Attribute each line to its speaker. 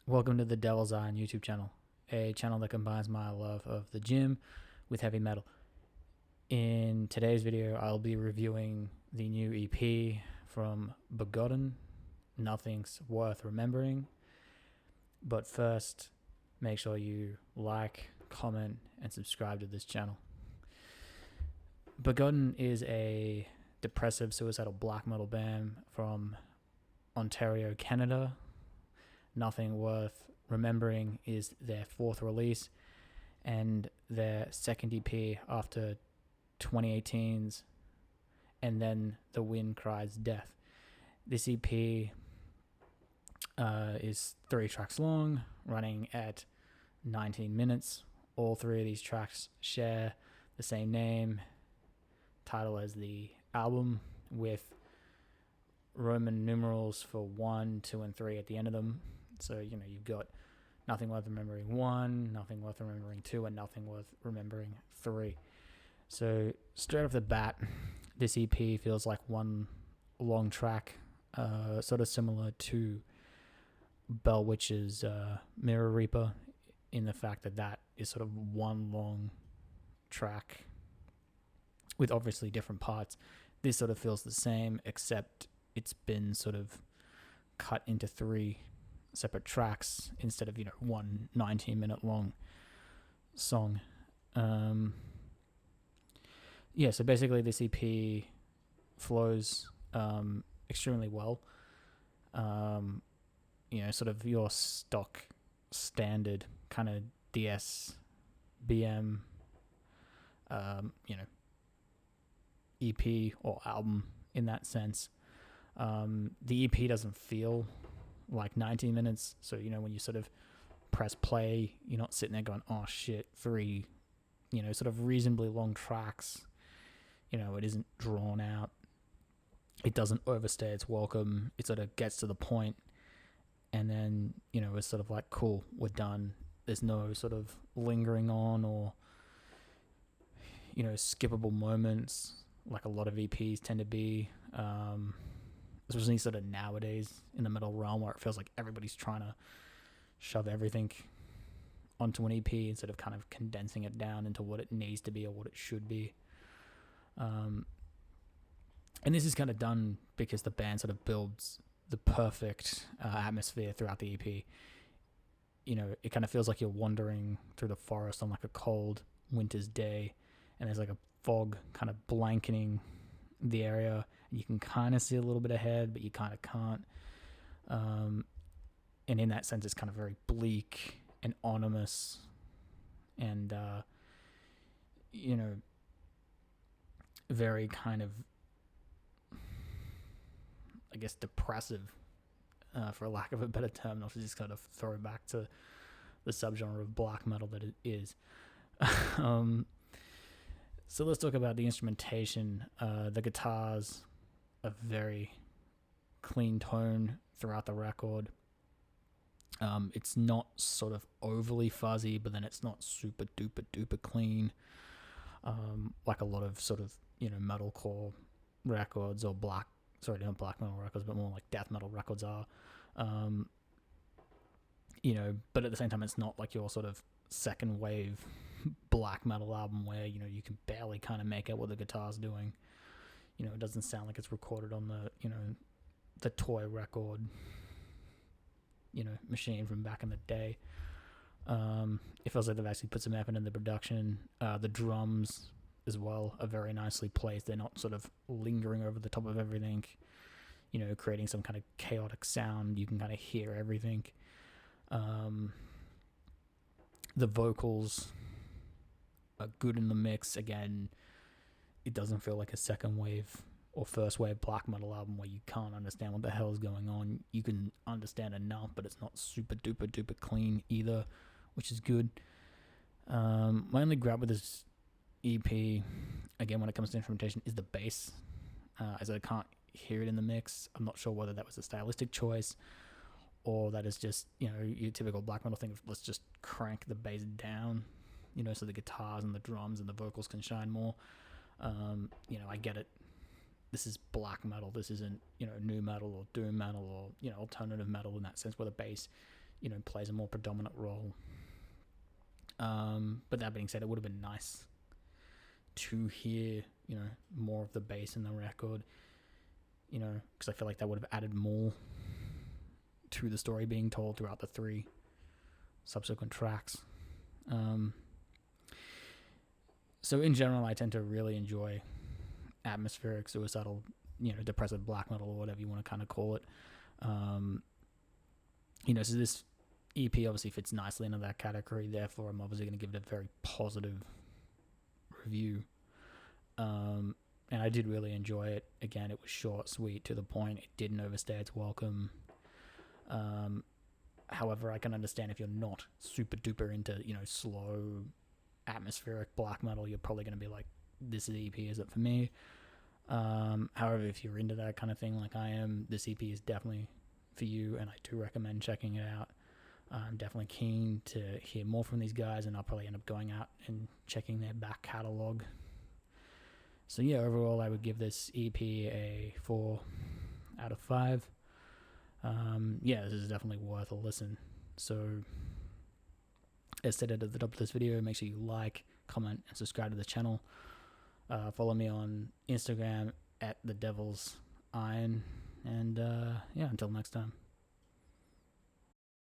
Speaker 1: Welcome to the Devil's Eye on YouTube channel, a channel that combines my love of the gym with heavy metal. In today's video, I'll be reviewing the new EP from Begotten, Nothing's Worth Remembering. But first, make sure you like, comment, and subscribe to this channel. Begotten is a depressive suicidal black metal band from Ontario, Canada. Nothing Worth Remembering is their fourth release and their second EP after 2018's And Then the Wind Cries Death. This EP is 3 tracks long, running at 19 minutes. All 3 of these tracks share the same name, title as the album, with Roman numerals for 1, 2, and 3 at the end of them. So, you've got Nothing Worth Remembering 1, Nothing Worth Remembering 2, and Nothing Worth Remembering 3. So, straight off the bat, this EP feels like one long track, sort of similar to Bell Witch's Mirror Reaper, in the fact that is sort of one long track with obviously different parts. This sort of feels the same, except it's been sort of cut into 3 separate tracks instead of one 19-minute long song. So basically this EP flows extremely well. Sort of your stock standard kind of DS BM EP or album in that sense. The EP doesn't feel like 19 minutes, so when you sort of press play, you're not sitting there going, oh shit, 3 sort of reasonably long tracks. It isn't drawn out, it doesn't overstay its welcome, it sort of gets to the point, and then it's sort of like, cool, we're done. There's no sort of lingering on or skippable moments like a lot of EPs tend to be, especially sort of nowadays in the metal realm, where it feels like everybody's trying to shove everything onto an EP instead of kind of condensing it down into what it needs to be or what it should be. And this is kind of done because the band sort of builds the perfect atmosphere throughout the EP. It kind of feels like you're wandering through the forest on like a cold winter's day, and there's like a fog kind of blanketing the area, and you can kind of see a little bit ahead, but you kind of can't. And in that sense, it's kind of very bleak and ominous, and very kind of, I guess, depressive, for lack of a better term, not to just kind of throw it back to the subgenre of black metal that it is. So let's talk about the instrumentation. The guitars are very clean tone throughout the record. It's not sort of overly fuzzy, but then it's not super duper duper clean, like a lot of sort of metalcore records, or not black metal records, but more like death metal records are. But at the same time, it's not like your sort of second wave black metal album where you can barely kind of make out what the guitar's doing. It doesn't sound like it's recorded on the toy record machine from back in the day. It feels like they've actually put some effort in the production. The drums as well are very nicely placed. They're not sort of lingering over the top of everything, creating some kind of chaotic sound. You can kind of hear everything. The vocals are good in the mix. Again, it doesn't feel like a second wave or first wave black metal album where you can't understand what the hell is going on. You can understand enough, but it's not super duper duper clean either, which is good. My only grab with this EP, again, when it comes to instrumentation, is the bass, as I can't hear it in the mix. I'm not sure whether that was a stylistic choice or that is just your typical black metal thing of let's just crank the bass down, so the guitars and the drums and the vocals can shine more. I get it. This is black metal. This isn't, nu metal or doom metal or, alternative metal in that sense, where the bass plays a more predominant role. But that being said, it would have been nice to hear, more of the bass in the record, because I feel like that would have added more to the story being told throughout the 3 subsequent tracks. So in general, I tend to really enjoy atmospheric, suicidal, depressive black metal, or whatever you want to kind of call it. So this EP obviously fits nicely into that category, therefore I'm obviously going to give it a very positive review. And I did really enjoy it. Again, it was short, sweet, to the point. It didn't overstay its welcome. However, I can understand if you're not super duper into, slow, atmospheric black metal, you're probably going to be like, this EP isn't for me. However, if you're into that kind of thing like I am, this EP is definitely for you, and I do recommend checking it out. I'm definitely keen to hear more from these guys, and I'll probably end up going out and checking their back catalogue. So yeah, overall I would give this EP a 4 out of 5. This is definitely worth a listen. So as stated at the top of this video, make sure you like, comment, and subscribe to the channel. Follow me on Instagram at the Devil's Iron, and until next time.